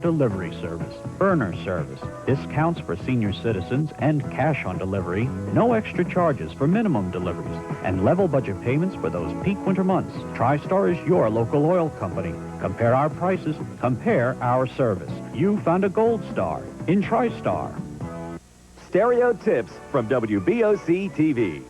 delivery service, burner service, discounts for senior citizens and cash on delivery, no extra charges for minimum deliveries, and level budget payments for those peak winter months. Tristar is your local oil company. Compare our prices, compare our service. You found a gold star in Tristar. Stereo tips from WBOC TV.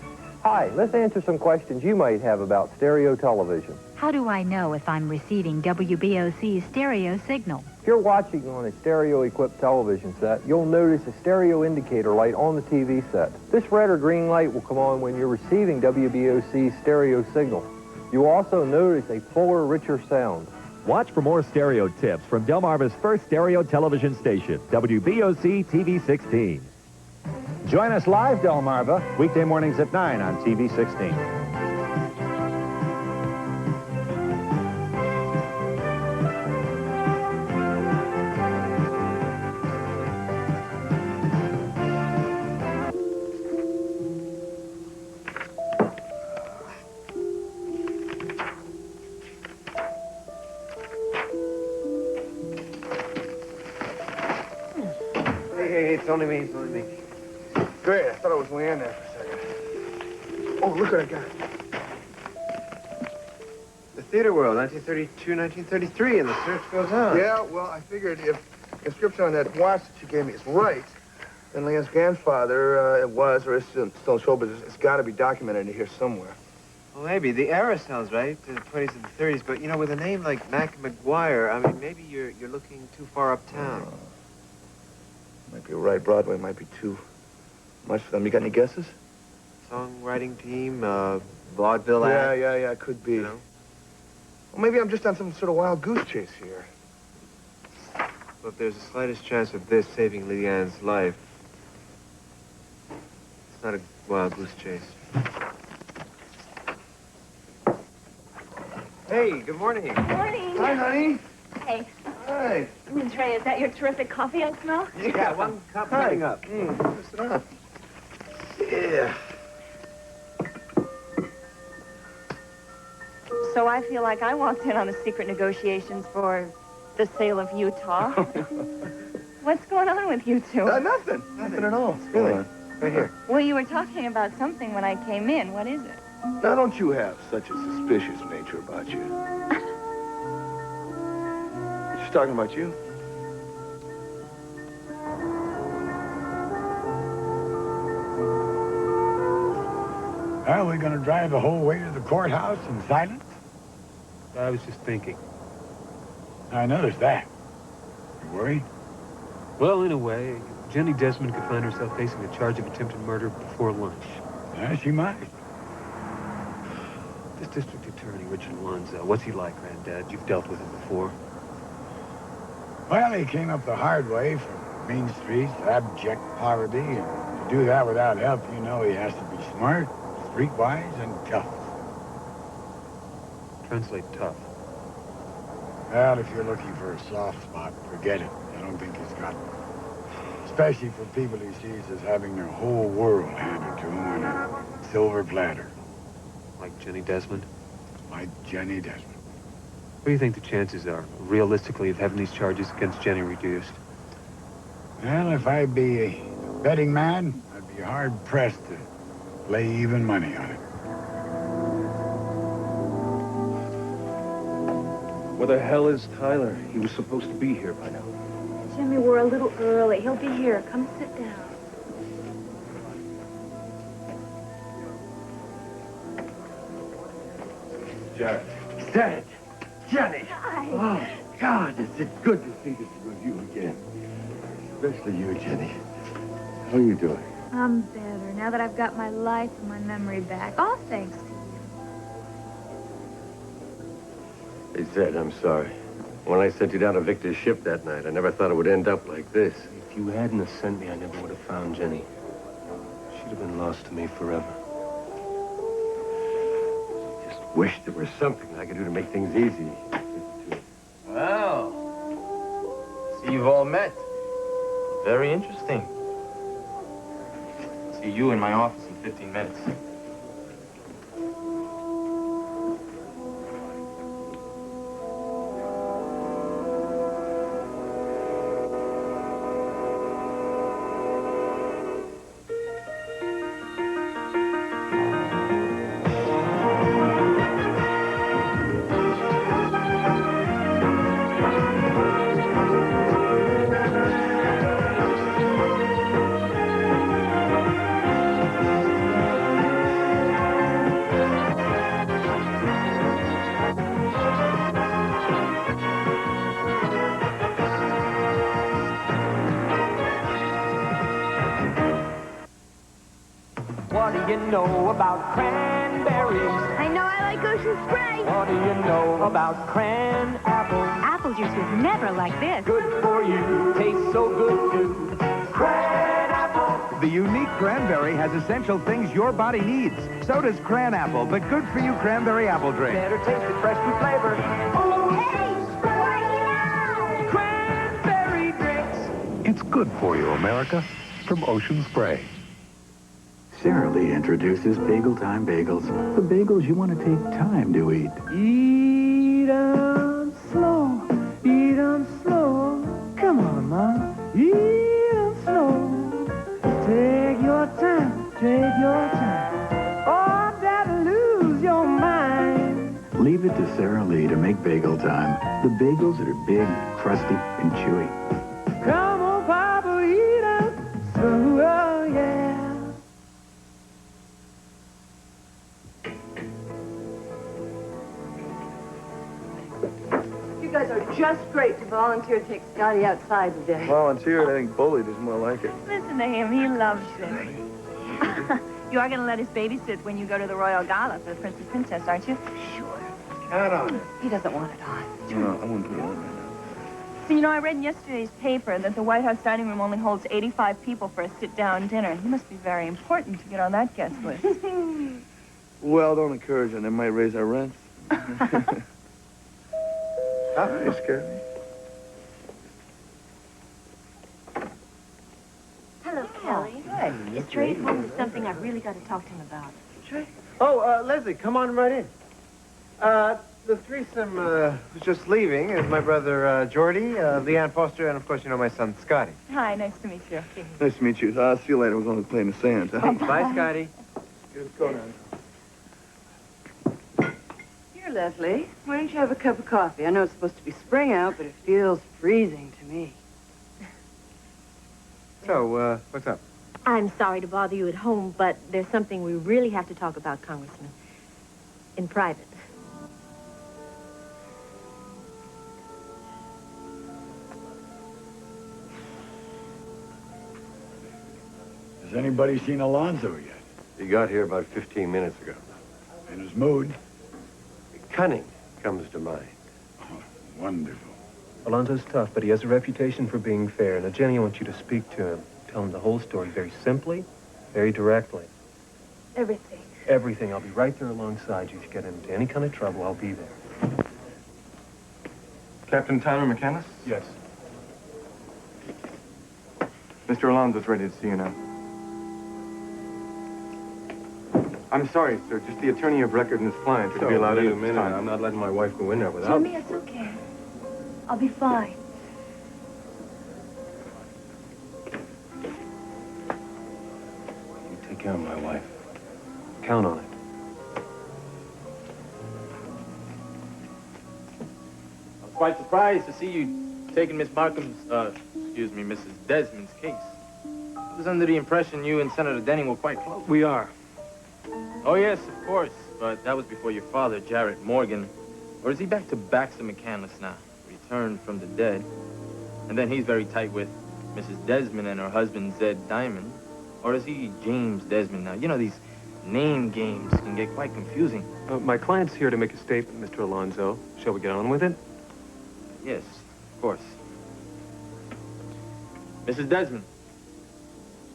Hi, let's answer some questions you might have about stereo television. How do I know if I'm receiving WBOC's stereo signal? If you're watching on a stereo-equipped television set, you'll notice a stereo indicator light on the TV set. This red or green light will come on when you're receiving WBOC's stereo signal. You'll also notice a fuller, richer sound. Watch for more stereo tips from Delmarva's first stereo television station, WBOC TV 16. Join us live, Delmarva, weekday mornings at 9 on TV 16. Hey, it's only me. Great, I thought I was way in there for a second. Oh, look what I got. The Theater World, 1932, 1933, and the search goes on. Yeah, well, I figured if the inscription on that watch that you gave me is right, then Leanne's grandfather was, or is still in showbiz. It's got to be documented in here somewhere. Well, maybe. The era sounds right, the 20s and the 30s, but, you know, with a name like Mac McGuire, I mean, maybe you're looking too far uptown. Might be right. Broadway might be too much for them. You got any guesses? Songwriting team, vaudeville act. Yeah, could be. You know? Well, maybe I'm just on some sort of wild goose chase here. Well, if there's the slightest chance of this saving Leanne's life, it's not a wild goose chase. Hey, good morning. Good morning. Hi, honey. Hey, Hi. Ms. Ray, is that your terrific coffee I smell? Yeah, one cup coming up. Sit down. Yeah. So I feel like I walked in on the secret negotiations for the sale of Utah. What's going on with you two? Nothing. Nothing at all. Really. Right here. Well, you were talking about something when I came in. What is it? Now, don't you have such a suspicious nature about you? She's talking about you. Are we going to drive the whole way to the courthouse in silence? I was just thinking. I noticed that. You worried? Well, in a way, Jenny Desmond could find herself facing a charge of attempted murder before lunch. Yeah, she might. This district attorney, Richard Alonzo, what's he like, Granddad? You've dealt with him before. Well, he came up the hard way from mean streets to abject poverty, and to do that without help, you know he has to be smart, streetwise, and tough. Translate tough. Well, if you're looking for a soft spot, forget it. I don't think he's got one. Especially for people he sees as having their whole world handed to them on a silver platter. Like Jenny Desmond? Like Jenny Desmond. What do you think the chances are, realistically, of having these charges against Jenny reduced? Well, if I'd be a betting man, I'd be hard-pressed to lay even money on it. Where the hell is Tyler? He was supposed to be here by now. Jimmy, we're a little early. He'll be here. Come sit down. Jack. Dad! Jenny! Hi. Oh, God, is it good to see this with you again. Especially you, Jenny. How are you doing? I'm better now that I've got my life and my memory back. All thanks to you. Hey, Zed, I'm sorry. When I sent you down to Victor's ship that night, I never thought it would end up like this. If you hadn't have sent me, I never would have found Jenny. She'd have been lost to me forever. Just wish there was something I could do to make things easy. Well, see you've all met. Very interesting. See you in my office in 15 minutes. What do you know about cranberries? I know I like Ocean Spray. What do you know about cran apple? Apple juice was never like this. Good for you, tastes so good too. Cran apple. The unique cranberry has essential things your body needs. So does Cran Apple, the good-for-you cranberry apple drink. Better taste the fresh fruit flavor. Cranberry drinks. It's good for you, America, from Ocean Spray. Sara Lee introduces Bagel Time Bagels, the bagels you want to take time to eat. Eat 'em slow, eat 'em slow. Come on, Mom. Eat 'em slow. Take your time, take your time. Oh, Dad, lose your mind. Leave it to Sara Lee to make Bagel Time, the bagels that are big, crusty, and chewy. Come on, Papa, eat 'em slow, oh, yeah. You guys are just great to volunteer to take Scotty outside today. Volunteered, I think bullied is more like it. Listen to him. He loves it. You are going to let us babysit when you go to the Royal Gala for the Prince and Princess, aren't you? Sure. Count on it. He doesn't want it on. No, I won't put it on right now. So, you know, I read in yesterday's paper that the White House dining room only holds 85 people for a sit-down dinner. You must be very important to get on that guest list. Well, don't encourage them. They might raise our rent. You scared me. Hello, Kelly. Hi. Is Trey at home? There's something I've really got to talk to him about. Trey? Oh, Leslie, come on right in. The threesome was just leaving. Is my brother Jordy, Leanne Foster, and of course, you know my son Scotty. Hi, nice to meet you. Nice to meet you. See you later. We're going to play in the sand. Huh? Bye, Scotty. Good go now. Here, Leslie, why don't you have a cup of coffee? I know it's supposed to be spring out, but it feels freezing to me. So, what's up? I'm sorry to bother you at home, but there's something we really have to talk about, Congressman. In private. Has anybody seen Alonzo yet? He got here about 15 minutes ago. In his mood? Cunning comes to mind. Oh, wonderful. Alonzo's tough, but he has a reputation for being fair. Now, Jenny, I want you to speak to him. Tell him the whole story very simply, very directly. Everything. Everything. I'll be right there alongside you. If you get into any kind of trouble, I'll be there. Captain Tyler McCandless? Yes. Mr. Alonzo's ready to see you now. I'm sorry, sir. Just the attorney of record and his client are to be allowed in Wait a at this minute. time. I'm not letting my wife go in there without... Jimmy, it's okay. I'll be fine. You take care of my wife. Count on it. I'm quite surprised to see you taking Miss Markham's, Mrs. Desmond's case. I was under the impression you and Senator Denning were quite close. We are. Oh, yes, of course. But that was before your father, Jarrett Morgan. Or is he back to Baxter McCandless now? Returned from the dead. And then he's very tight with Mrs. Desmond and her husband, Zed Diamond. Or is he James Desmond now? You know, these name games can get quite confusing. My client's here to make a statement, Mr. Alonzo. Shall we get on with it? Yes, of course. Mrs. Desmond,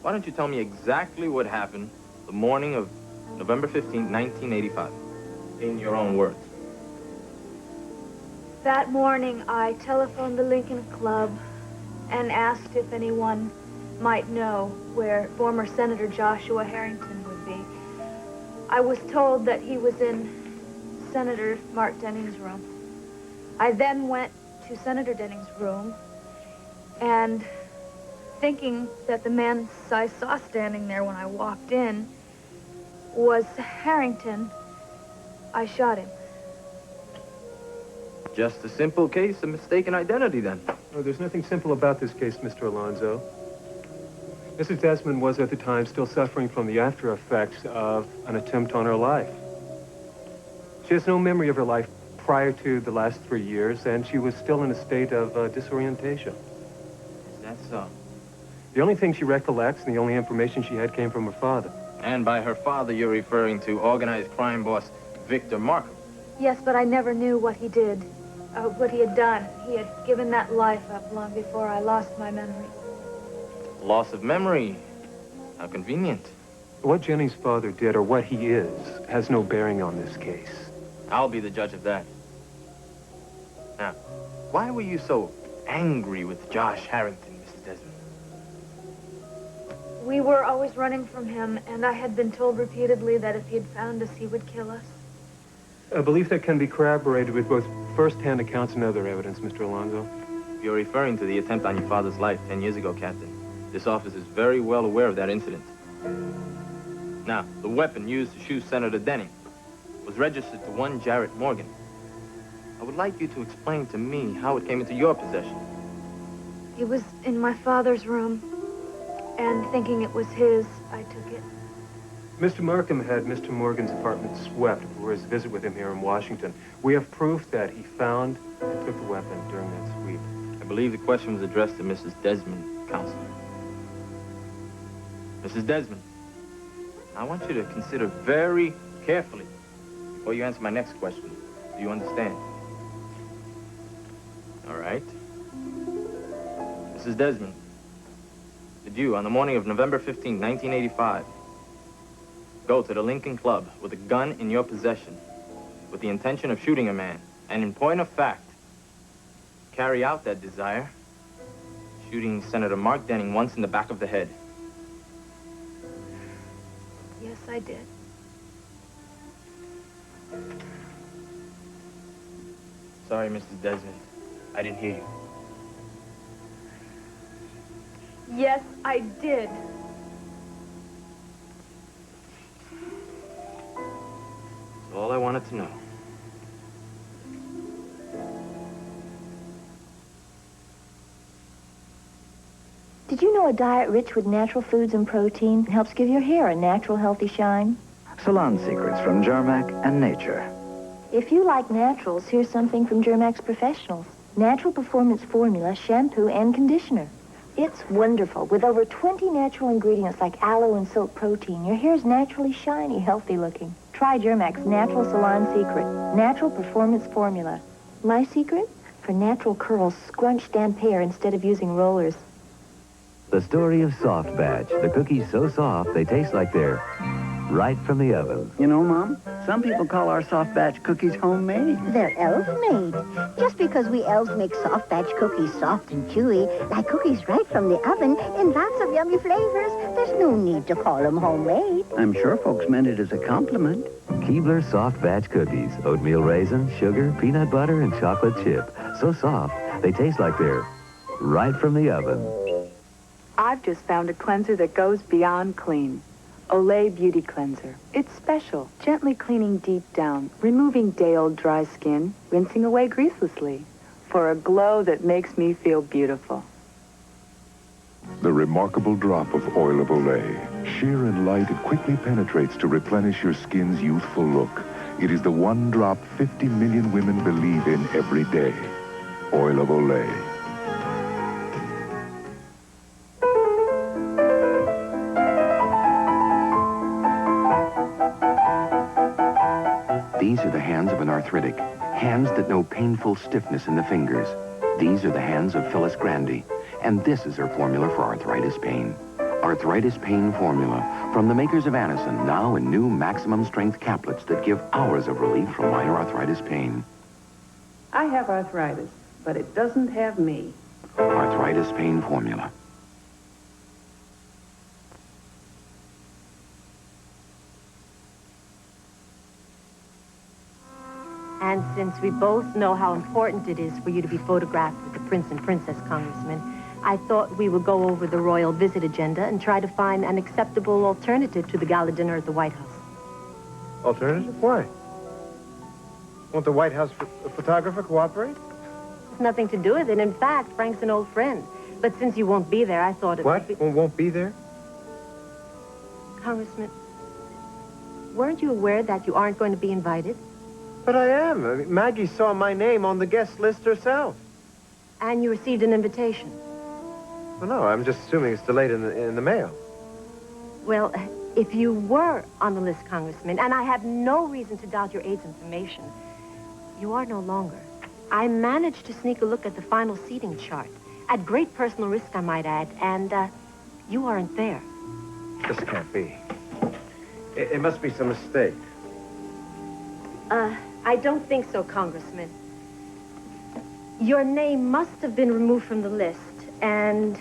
why don't you tell me exactly what happened the morning of November 15, 1985, in your own words. That morning, I telephoned the Lincoln Club and asked if anyone might know where former Senator Joshua Harrington would be. I was told that he was in Senator Mark Denning's room. I then went to Senator Denning's room, and thinking that the man I saw standing there when I walked in was Harrington, I shot him. Just a simple case of mistaken identity, then. Oh, there's nothing simple about this case, Mr. Alonzo. Mrs. Desmond was at the time still suffering from the after effects of an attempt on her life. She has no memory of her life prior to the last 3 years, and she was still in a state of disorientation. Is that so? The only thing she recollects and the only information she had came from her father. And by her father, you're referring to organized crime boss Victor Markham. Yes, but I never knew what he did, what he had done. He had given that life up long before I lost my memory. Loss of memory. How convenient. What Jenny's father did, or what he is, has no bearing on this case. I'll be the judge of that. Now, why were you so angry with Josh Harrington, Mrs. Desmond? We were always running from him, and I had been told repeatedly that if he had found us, he would kill us. A belief that can be corroborated with both first-hand accounts and other evidence, Mr. Alonzo. You're referring to the attempt on your father's life 10 years ago, Captain. This office is very well aware of that incident. Now, the weapon used to shoot Senator Denning was registered to one Jarrett Morgan. I would like you to explain to me how it came into your possession. It was in my father's room, and thinking it was his, I took it. Mr. Markham had Mr. Morgan's apartment swept for his visit with him here in Washington. We have proof that he found and took the weapon during that sweep. I believe the question was addressed to Mrs. Desmond, Counselor. Mrs. Desmond, I want you to consider very carefully before you answer my next question. Do you understand? All right. Mrs. Desmond, did you, on the morning of November 15, 1985, go to the Lincoln Club with a gun in your possession with the intention of shooting a man, and in point of fact, carry out that desire, shooting Senator Mark Denning once in the back of the head? Yes, I did. Sorry, Mrs. Desmond. I didn't hear you. Yes, I did. That's all I wanted to know. Did you know a diet rich with natural foods and protein helps give your hair a natural, healthy shine? Salon secrets from Germac and Nature. If you like naturals, here's something from Germac's Professionals. Natural Performance Formula, shampoo, and conditioner. It's wonderful. With over 20 natural ingredients like aloe and silk protein, your hair's naturally shiny, healthy looking. Try Germac's Natural Salon Secret, Natural Performance Formula. My secret? For natural curls, scrunch damp hair instead of using rollers. The story of Soft Batch, the cookies so soft they taste like they're right from the oven. You know, Mom, some people call our soft batch cookies homemade. They're elf-made. Just because we elves make soft batch cookies soft and chewy, like cookies right from the oven in lots of yummy flavors, there's no need to call them homemade. I'm sure folks meant it as a compliment. Keebler Soft Batch cookies, oatmeal raisin, sugar, peanut butter, and chocolate chip. So soft, they taste like they're right from the oven. I've just found a cleanser that goes beyond clean. Olay Beauty Cleanser. It's special, gently cleaning deep down, removing day-old dry skin, rinsing away greaselessly, for a glow that makes me feel beautiful. The remarkable drop of oil of Olay. Sheer and light, it quickly penetrates to replenish your skin's youthful look. It is the one drop 50 million women believe in every day. Oil of Olay. These are the hands of an arthritic. Hands that know painful stiffness in the fingers. These are the hands of Phyllis Grandy. And this is her formula for arthritis pain. Arthritis Pain Formula from the makers of Anacin, now in new maximum strength caplets that give hours of relief from minor arthritis pain. I have arthritis, but it doesn't have me. Arthritis Pain Formula. And since we both know how important it is for you to be photographed with the Prince and Princess, Congressman, I thought we would go over the royal visit agenda and try to find an acceptable alternative to the gala dinner at the White House. Alternative? Why? Won't the White House photographer cooperate? It's nothing to do with it. In fact, Frank's an old friend. But since you won't be there, I thought it What? would be... Won't be there? Congressman, weren't you aware that you aren't going to be invited? But I am. I mean, Maggie saw my name on the guest list herself. And you received an invitation? Well, no, I'm just assuming it's delayed in the mail. Well, If you were on the list, Congressman, and I have no reason to doubt your aide's information, you are no longer. I managed to sneak a look at the final seating chart. At great personal risk, I might add, and you aren't there. This can't be. It must be some mistake. I don't think so, Congressman. Your name must have been removed from the list, and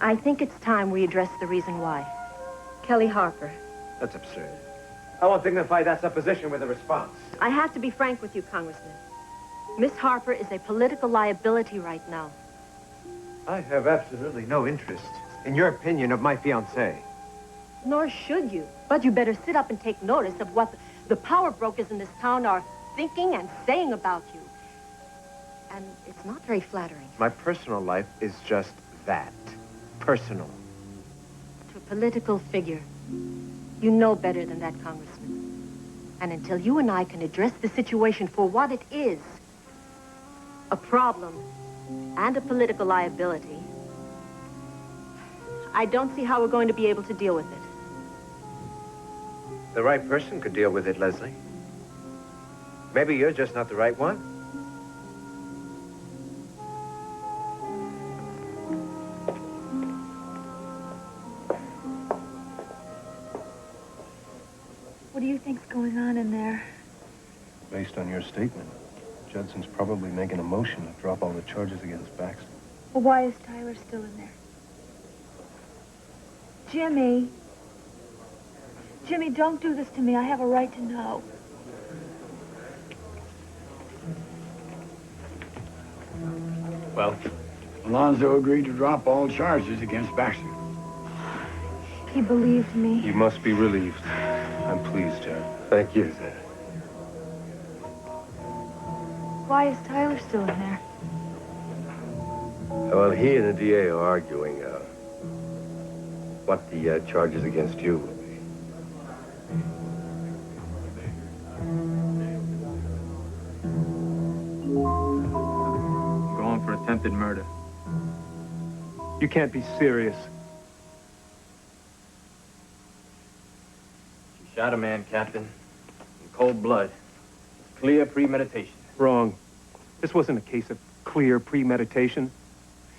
I think it's time we address the reason why. Kelly Harper. That's absurd. I won't dignify that supposition with a response. I have to be frank with you, Congressman. Miss Harper is a political liability right now. I have absolutely no interest in your opinion of my fiancé. Nor should you. But you better sit up and take notice of what the power brokers in this town are thinking and saying about you. And it's not very flattering. My personal life is just that. Personal. To a political figure. You know better than that, Congressman. And until you and I can address the situation for what it is, a problem and a political liability, I don't see how we're going to be able to deal with it. The right person could deal with it, Leslie. Maybe you're just not the right one. What do you think's going on in there? Based on your statement, Judson's probably making a motion to drop all the charges against Baxter. Well, why is Tyler still in there? Jimmy. Jimmy, don't do this to me. I have a right to know. Well? Alonzo agreed to drop all charges against Baxter. He believed me. You must be relieved. I'm pleased, Jared. Thank you, sir. Why is Tyler still in there? Well, he and the DA are arguing what the charges against you will be. Going for attempted murder. You can't be serious. She shot a man, Captain, in cold blood. Clear premeditation. Wrong. This wasn't a case of clear premeditation.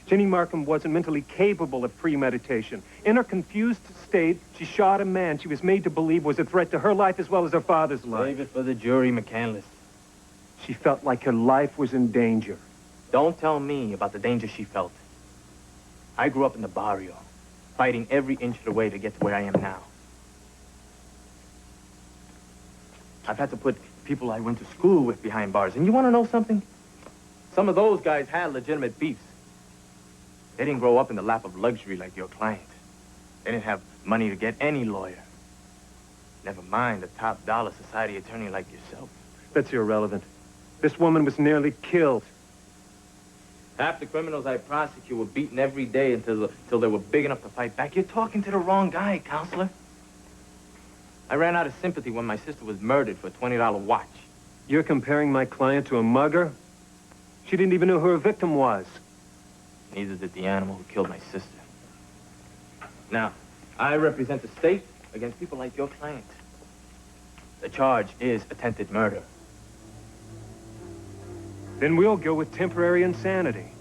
Jenny Markham wasn't mentally capable of premeditation. In her confused state, she shot a man she was made to believe was a threat to her life as well as her father's life. Save it for the jury, McCandless. She felt like her life was in danger. Don't tell me about the danger she felt. I grew up in the barrio, fighting every inch of the way to get to where I am now. I've had to put people I went to school with behind bars. And you want to know something? Some of those guys had legitimate beefs. They didn't grow up in the lap of luxury like your client. They didn't have money to get any lawyer. Never mind a top-dollar society attorney like yourself. That's irrelevant. This woman was nearly killed. Half the criminals I prosecute were beaten every day until they were big enough to fight back. You're talking to the wrong guy, counselor. I ran out of sympathy when my sister was murdered for a $20 watch. You're comparing my client to a mugger? She didn't even know who her victim was. Neither did the animal who killed my sister. Now, I represent the state against people like your client. The charge is attempted murder. Then we'll go with temporary insanity.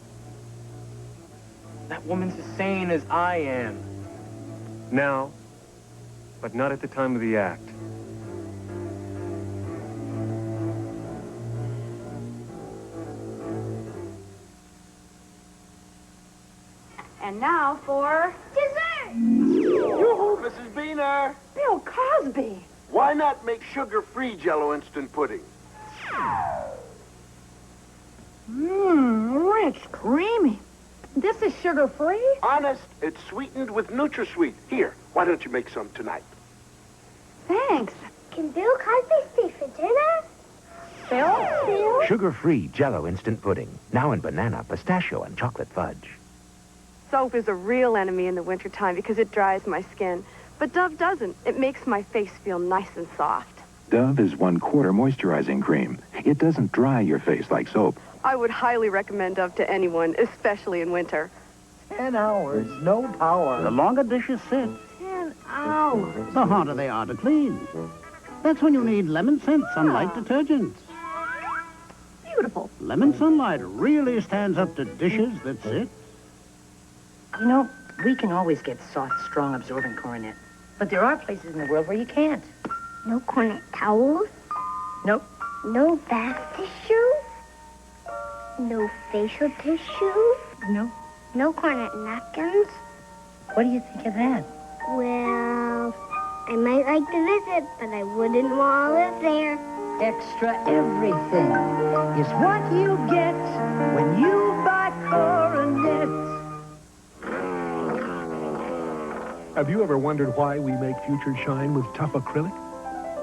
That woman's as sane as I am. Now, but not at the time of the act. And now for dessert! Yoo-hoo, Mrs. Beaner! Bill Cosby. Why not make sugar-free Jell-O instant pudding? Mmm, rich, creamy. This is sugar-free? Honest, it's sweetened with NutraSweet. Here, why don't you make some tonight? Thanks. Can Bill Cosby stay for dinner? Bill? Sugar-free Jell-O instant pudding. Now in banana, pistachio, and chocolate fudge. Soap is a real enemy in the wintertime because it dries my skin. But Dove doesn't. It makes my face feel nice and soft. Dove is 1/4 moisturizing cream. It doesn't dry your face like soap. I would highly recommend Dove to anyone, especially in winter. 10 hours, no power. The longer dishes sit. 10 Ow! The harder they are to clean. That's when you need Lemon Scent Sunlight detergents. Beautiful. Lemon Sunlight really stands up to dishes that sit. You know, we can always get soft, strong, absorbent coronet. But there are places in the world where you can't. No cornet towels? Nope. No bath tissue? No facial tissue? No. No cornet napkins? What do you think of that? Well, I might like to visit, but I wouldn't want to live there. Extra everything is what you get when you buy coronet. Have you ever wondered why we make Future shine with tough acrylic?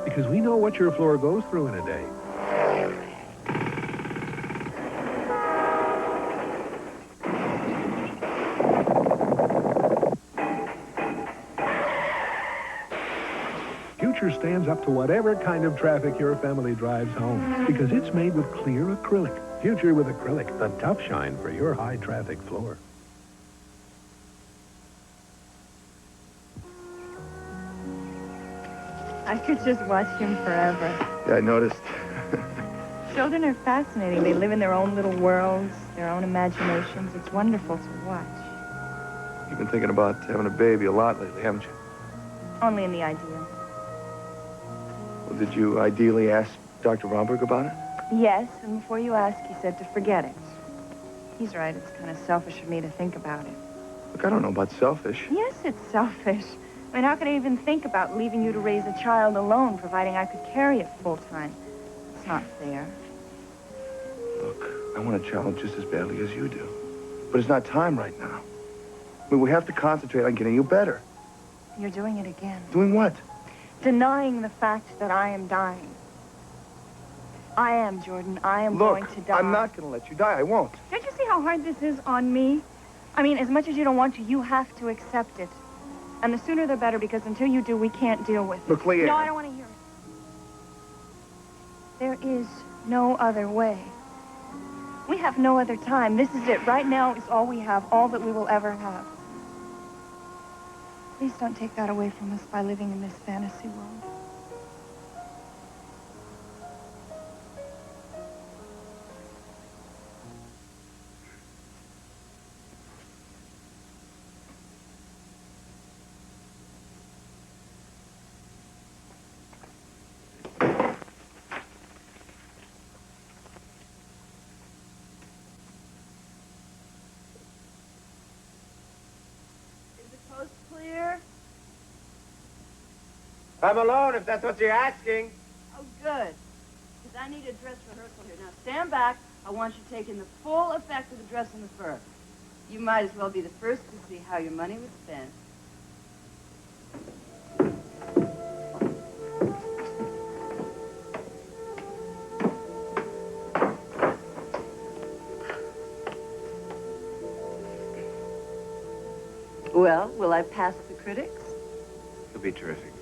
Because we know what your floor goes through in a day. Future stands up to whatever kind of traffic your family drives home because it's made with clear acrylic. Future with acrylic, the tough shine for your high traffic floor. I could just watch him forever. Yeah, I noticed. Children are fascinating. They live in their own little worlds, their own imaginations. It's wonderful to watch. You've been thinking about having a baby a lot lately, haven't you? Only in the idea. Well, did you ideally ask Dr. Romberg about it? Yes, and before you ask, he said to forget it. He's right. It's kind of selfish of me to think about it. Look, I don't know about selfish. Yes, it's selfish. I mean, how could I even think about leaving you to raise a child alone, providing I could carry it full time? It's not fair. Look, I want a child just as badly as you do. But it's not time right now. I mean, we have to concentrate on getting you better. You're doing it again. Doing what? Denying the fact that I am dying. I am, Jordan. I am going to die. I'm not going to let you die. I won't. Don't you see how hard this is on me? I mean, as much as you don't want to, you have to accept it. And the sooner the better, because until you do, we can't deal with it. Look, Leanne. No, I don't want to hear it. There is no other way. We have no other time. This is it. Right now is all we have, all that we will ever have. Please don't take that away from us by living in this fantasy world. Clear? I'm alone, if that's what you're asking. Oh, good. Because I need a dress rehearsal here. Now, stand back. I want you to take in the full effect of the dress and the fur. You might as well be the first to see how your money was spent. Well, will I pass the critics? It'll be terrific.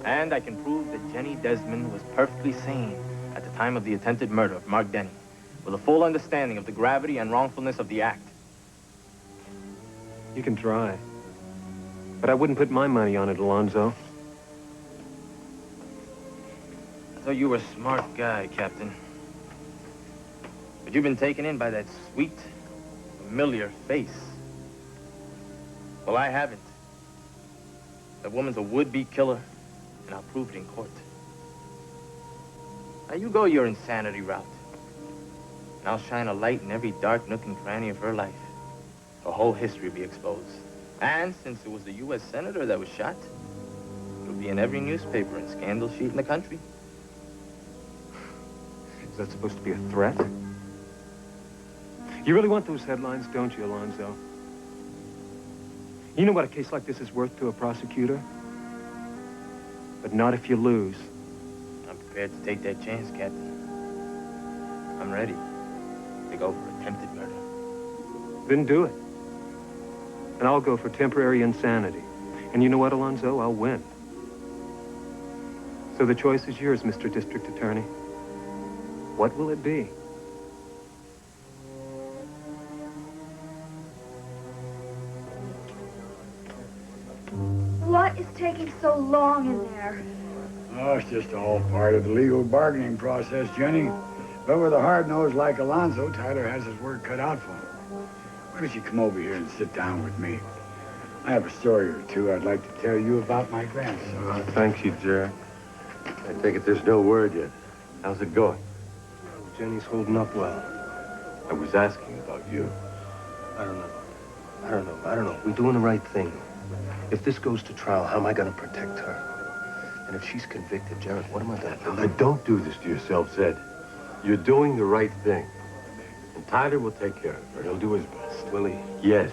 And I can prove that Jenny Desmond was perfectly sane at the time of the attempted murder of Mark Denny, with a full understanding of the gravity and wrongfulness of the act. You can try. But I wouldn't put my money on it, Alonzo. I thought you were a smart guy, Captain. But you've been taken in by that sweet, familiar face. Well, I haven't. That woman's a would-be killer, and I'll prove it in court. Now, you go your insanity route, and I'll shine a light in every dark nook and cranny of her life. Her whole history will be exposed. And since it was the U.S. Senator that was shot, it'll be in every newspaper and scandal sheet in the country. Is that supposed to be a threat? You really want those headlines, don't you, Alonzo? You know what a case like this is worth to a prosecutor? But not if you lose. I'm prepared to take that chance, Captain. I'm ready to go for attempted murder. Then do it. And I'll go for temporary insanity. And you know what, Alonzo? I'll win. So the choice is yours, Mr. District Attorney. What will it be? taking so long in there? Oh, it's just all part of the legal bargaining process, Jenny. But with a hard nose like Alonzo, Tyler has his work cut out for him. Why don't you come over here and sit down with me? I have a story or two I'd like to tell you about my grandson. Thank you, Jerry. I take it there's no word yet. How's it going? Jenny's holding up well. I was asking about you. I don't know. We're doing the right thing. If this goes to trial, how am I going to protect her? And if she's convicted, Jared, what am I going to do? But don't do this to yourself, Zed. You're doing the right thing. And Tyler will take care of her. He'll do his best. Will he? Yes.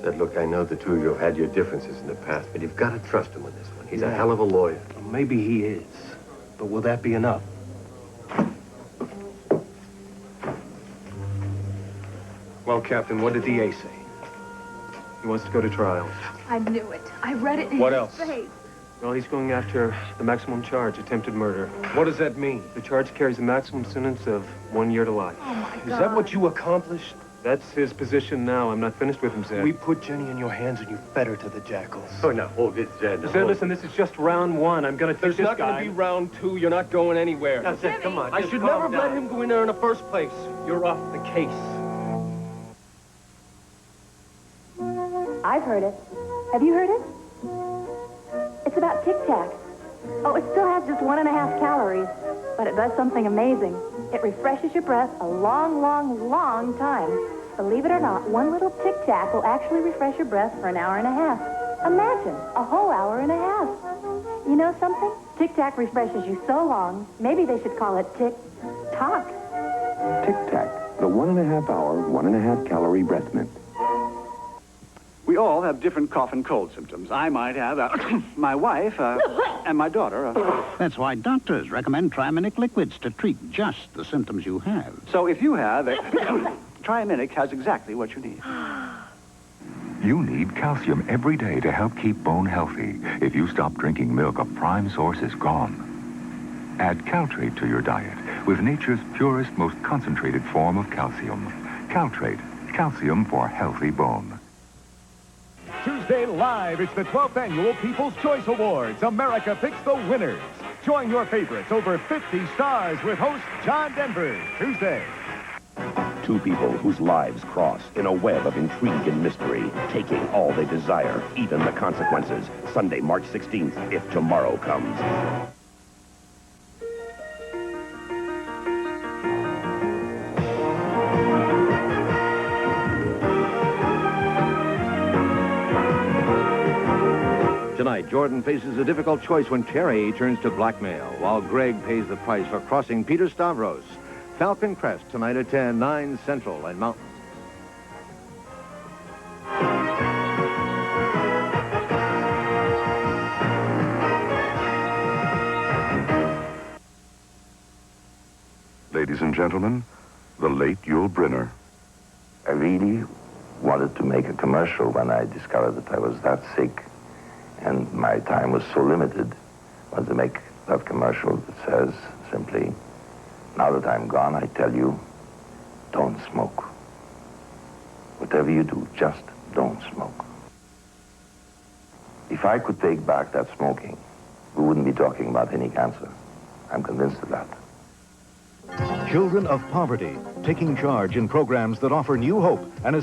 Zed, look, I know the two of you have had your differences in the past, but you've got to trust him with this one. He's a hell of a lawyer. Maybe he is. But will that be enough? Well, Captain, what did the DA say? He wants to go to trial. I knew it. I read it in What his else? face. Well, he's going after the maximum charge, attempted murder. What does that mean? The charge carries a maximum sentence of 1 year to life. Oh, my God. Is that what you accomplished? That's his position now. I'm not finished with him, Zed. We put Jenny in your hands and you fed her to the jackals. Oh, now, hold it, Zed. Zed, listen, this is just round one. I'm going to take this guy. There's not going to be round two. You're not going anywhere. Now, Zed, come on. I just should calm never have let down. him go in there in the first place. You're off the case. I've heard it. Have you heard it? It's about Tic Tac. Oh, it still has just 1.5 calories, but it does something amazing. It refreshes your breath a long, long, long time. Believe it or not, one little Tic Tac will actually refresh your breath for 1.5 hours. Imagine, a whole 1.5 hours. You know something? Tic Tac refreshes you so long, maybe they should call it Tic Toc. Tic Tac, the 1.5 hour, 1.5 calorie breath mint. We all have different cough and cold symptoms. I might have my wife and my daughter. That's why doctors recommend Triaminic liquids to treat just the symptoms you have. So if you have Triaminic has exactly what you need. You need calcium every day to help keep bone healthy. If you stop drinking milk, a prime source is gone. Add Caltrate to your diet with nature's purest, most concentrated form of calcium. Caltrate, calcium for healthy bone. Tuesday live, it's the 12th annual People's Choice Awards. America picks the winners. Join your favorites, over 50 stars, with host John Denver, Tuesday. Two people whose lives cross in a web of intrigue and mystery, taking all they desire, even the consequences. Sunday, March 16th, If Tomorrow Comes. Tonight, Jordan faces a difficult choice when Terry turns to blackmail, while Greg pays the price for crossing Peter Stavros. Falcon Crest, tonight at 10, 9 Central and Mountain. Ladies and gentlemen, the late Yul Brynner. I really wanted to make a commercial when I discovered that I was that sick and my time was so limited. I wanted to make that commercial that says simply, now that I'm gone, I tell you, don't smoke. Whatever you do, just don't smoke. If I could take back that smoking, we wouldn't be talking about any cancer. I'm convinced of that. Children of Poverty, taking charge in programs that offer new hope and a